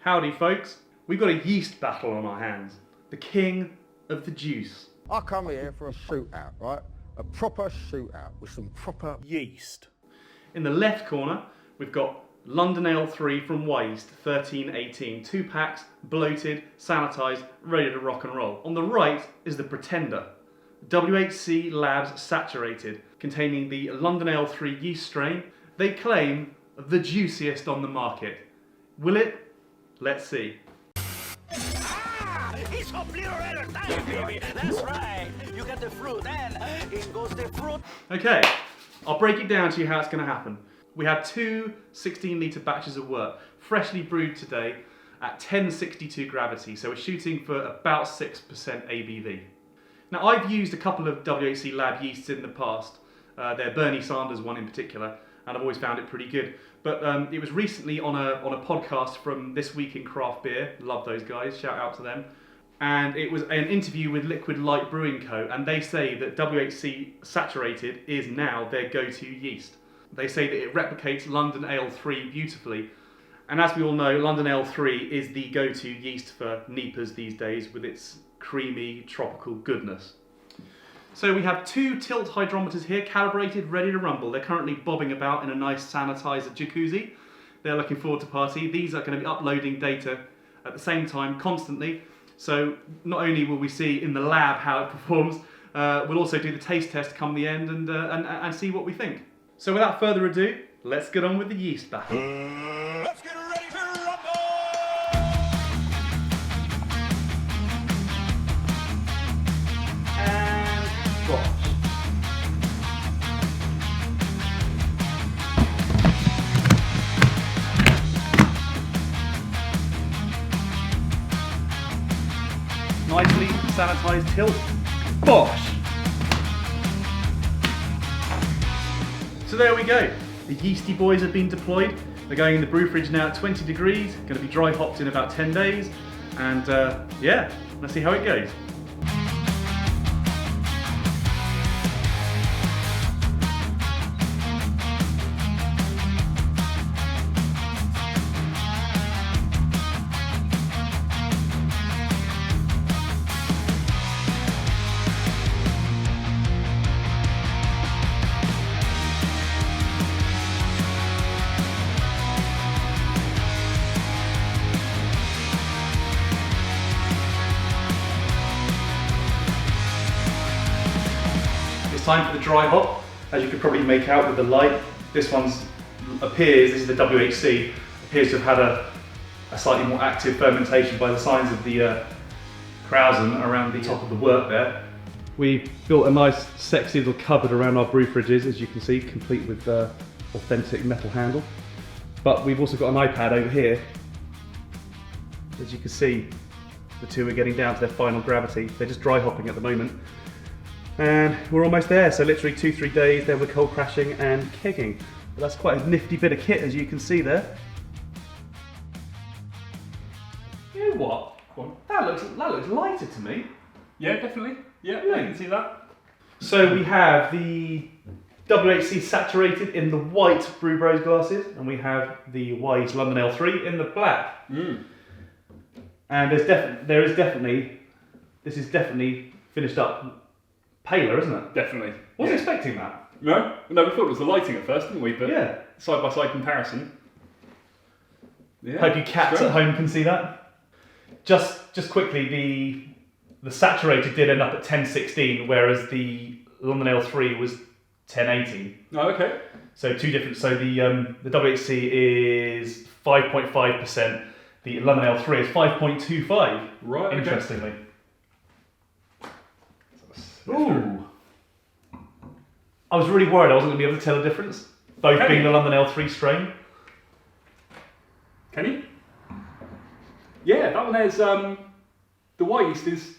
Howdy folks, we've got a yeast battle on our hands. The king of the juice. I come here for a shootout, right? A proper shootout with some proper yeast. In the left corner, we've got London Ale 3 from Wyeast, 1318, 2 packs, bloated, sanitised, ready to rock and roll. On the right is the Pretender, WHC Labs Saturated, containing the London Ale 3 yeast strain. They claim the juiciest on the market. Will it? Let's see. It's a blue time, baby. That's right. You get the fruit and in goes the fruit. Okay, I'll break it down to you how it's going to happen. We have two 16-litre batches of wort, freshly brewed today at 1062 gravity, so we're shooting for about 6% ABV. Now I've used a couple of WHC Lab yeasts in the past, their Bernie Sanders one in particular, and I've always found it pretty good. But it was recently on a podcast from This Week in Craft Beer, love those guys, shout out to them. And it was an interview with Liquid Light Brewing Co. And they say that WHC Saturated is now their go-to yeast. They say that it replicates London Ale 3 beautifully. And as we all know, London Ale 3 is the go-to yeast for NEIPAs these days with its creamy, tropical goodness. So we have two tilt hydrometers here, calibrated, ready to rumble. They're currently bobbing about in a nice sanitizer jacuzzi. They're looking forward to party. These are going to be uploading data at the same time, constantly. So not only will we see in the lab how it performs, we'll also do the taste test come the end and see what we think. So without further ado, let's get on with the yeast battle. Let's get ready to rumble. And watch. Nicely sanitised tilt. Bosh! So there we go. The yeasty boys have been deployed. They're going in the brew fridge now at 20 degrees. Going to be dry hopped in about 10 days. And yeah, let's see how it goes. Time for the dry hop. As you could probably make out with the light, this one's this is the WHC, appears to have had a slightly more active fermentation by the signs of the krausen around the top of the wort there. We built a nice sexy little cupboard around our brew fridges, as you can see, complete with authentic metal handle. But we've also got an iPad over here. As you can see, the two are getting down to their final gravity. They're just dry hopping at the moment. And we're almost there, so literally 2-3 days, then we're cold crashing and kegging. But that's quite a nifty bit of kit, as you can see there. You know what? That looks lighter to me. Yeah, definitely. Yeah, I can see that. So we have the WHC Saturated in the white Brew Bros glasses, and we have the Wyeast London Ale 3 in the black. And this is definitely finished up paler, isn't it? Definitely. Wasn't expecting that. No, we thought it was the lighting at first, didn't we? But Yeah. side by side comparison. Yeah. Hope you cats at home can see that. Just quickly, the Saturated did end up at 1016, whereas the London Ale 3 was 1018. Oh, okay. So two different. So the WHC is 5.5%. The London Ale 3 is 5.25. Right. Okay. Interestingly. Ooh. I was really worried I wasn't going to be able to tell the difference. Both being the London Ale 3 strain. Can you? Yeah, that one has the Wyeast is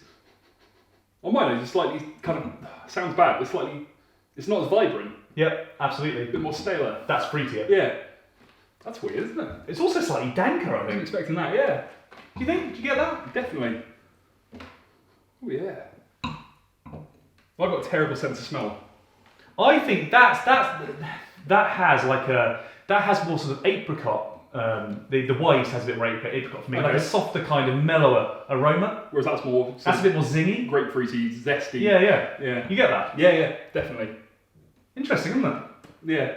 on my nose. It's slightly kind of sounds bad, but it's not as vibrant. Yep, absolutely. A bit more staler. That's fruitier. Yeah, that's weird, isn't it? It's also slightly danker, I I wasn't think. expecting that. Yeah, Do you think? Did you get that? definitely. Oh yeah. I've got a terrible sense of smell. I think that has more sort of apricot The Wyeast has a bit more apricot for me, like Okay. a softer kind of mellower aroma. Whereas that's more. That's a bit more zingy. Grapefruity, zesty. Yeah. You get that? Yeah, definitely. Interesting, isn't it? Yeah.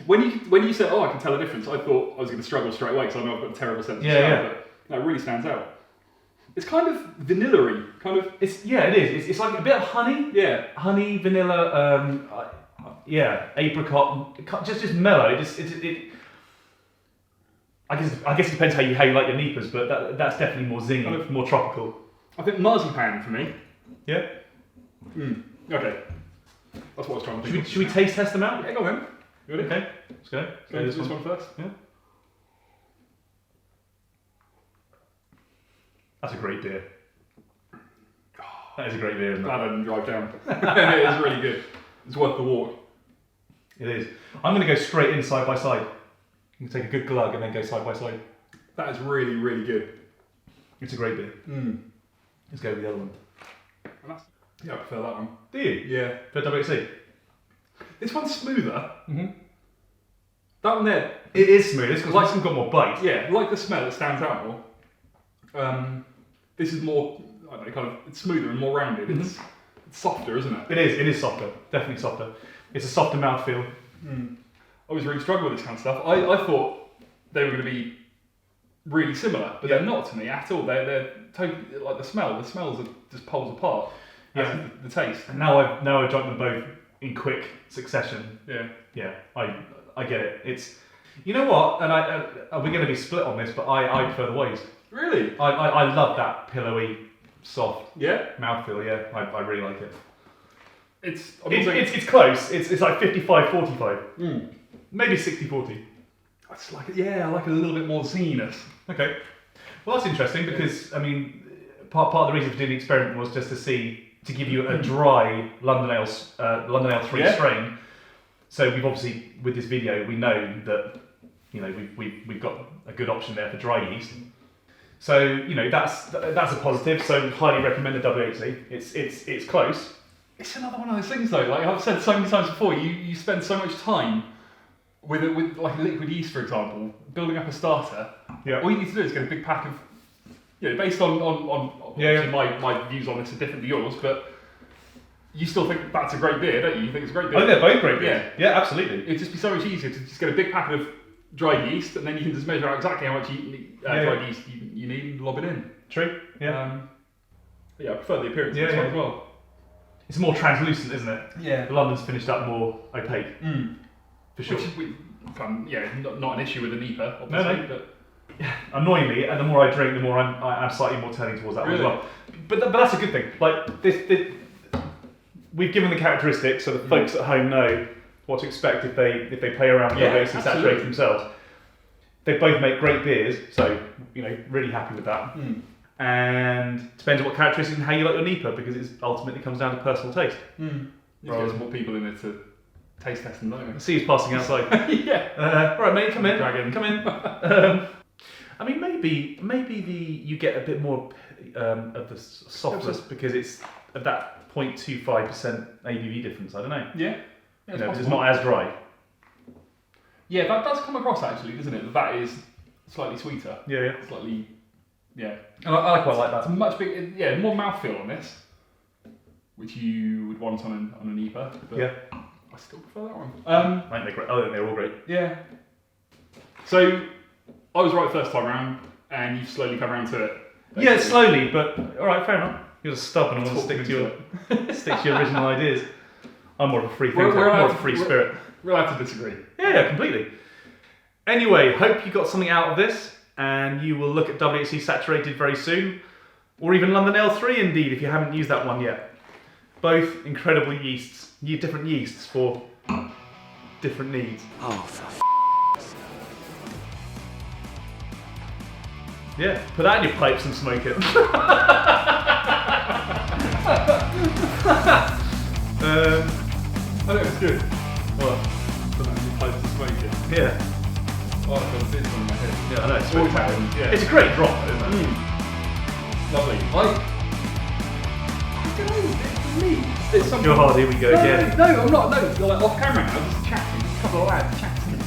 When you said, "Oh, I can tell a difference," I thought I was going to struggle straight away because I know I've got a terrible sense of smell. But no, it really stands out. It's kind of vanilla-y, kind of. It is. It's like a bit of honey. Yeah. Honey, vanilla. Apricot. Just mellow. I guess it depends how you like your NEIPAs, but that's definitely more zingy, Kind of- more tropical. I think marzipan for me. Yeah. Okay. That's what I was trying to think. Should we taste test them out? Yeah, go on. You ready? Okay. Let's go. Go this one first. Yeah. That's a great beer. That is a great beer, isn't it? Glad I didn't drive down. It is really good. It's worth the walk. It is. I'm going to go straight in side by side. You can take a good glug and then go side by side. That is really, really good. It's a great beer. Let's go with the other one. Yeah, I prefer that one. Do you? Yeah. For WHC? This one's smoother. That one there, It is smooth. It's got, got more bite. yeah, like the smell, it stands out more. This is more, I don't know, kind of, it's smoother and more rounded. It's softer, isn't it? It is softer. Definitely softer. It's a softer mouthfeel. I always really struggle with this kind of stuff. I thought they were going to be really similar, but they're not to me at all. They're totally, like the smells are just poles apart. Yeah. The taste. And now I've drunk them both in quick succession. Yeah. I get it. It's, you know what? And we're going to be split on this, but I prefer the Wyeast. Really? I love that pillowy, soft mouthfeel. Yeah, I really like it. It's close. It's like 55-45. Maybe 60-40. It's like, I like it a little bit more zinginess. Okay. Well, that's interesting because I mean, part of the reason for doing the experiment was just to give you a dry London Ale 3 strain. So we've obviously, with this video, we know that we've got a good option there for dry yeast. So that's a positive. So highly recommend the WHC. It's close. It's another one of those things though. Like I've said so many times before, you spend so much time with like liquid yeast, for example, building up a starter. Yeah. All you need to do is get a big pack of, based on obviously my views on this are different to yours, but you still think that's a great beer, don't you? You think it's a great beer? I think they're both great beers. Yeah, absolutely. It'd just be so much easier to just get a big pack of dried yeast, and then you can just measure out exactly how much dried yeast you need and lob it in. True. Yeah. I prefer the appearance of this one as well. It's more translucent, isn't it? Yeah. The London's finished up more opaque. For sure. Which is, not an issue with the NEIPA, obviously. But annoyingly, and the more I drink, the more I'm slightly more turning towards that one as well. But that's a good thing. Like this, we've given the characteristics so the folks at home know what to expect if they play around with WHC and saturate themselves. They both make great beers, so really happy with that. And depends on what characteristics and how you like your NEIPA, because it ultimately comes down to personal taste. You get some more people in there to taste test them, don't you? See who's passing outside. All right, mate, come in. Dragon. Come in. I mean, maybe you get a bit more of the softness because it's at that 0.25% ABV difference. I don't know. Yeah. It's not as dry. Yeah, that does come across actually, doesn't it? That is slightly sweeter. Yeah. Slightly. Yeah. And I quite like that. It's a much big. Yeah, more mouthfeel on this, which you would want on an NEIPA. But I still prefer that one. I think they're all great. Yeah. So I was right first time round, and you've slowly come around to it. Yeah, slowly, but all right, fair enough. You're just stubborn and want to stick to your original ideas. I'm more of a free thinker, more of a free spirit. We'll have to disagree. Yeah, completely. Anyway, hope you got something out of this, and you will look at WHC Saturated very soon, or even London Ale 3 indeed, if you haven't used that one yet. Both incredible yeasts, different yeasts for different needs. Oh, for Yeah, put that in your pipes and smoke it. I know it's good. What? Put that in your pipes and smoke it. Yeah. Oh, I've got this one in my head. Yeah, I know. It's Always really happens, yeah. It's a great drop, isn't it? Lovely. I don't know, for me, it's something... Go hard, here we go again. No, I'm not. No, you're like off camera now, just chatting. A couple of lads chatting.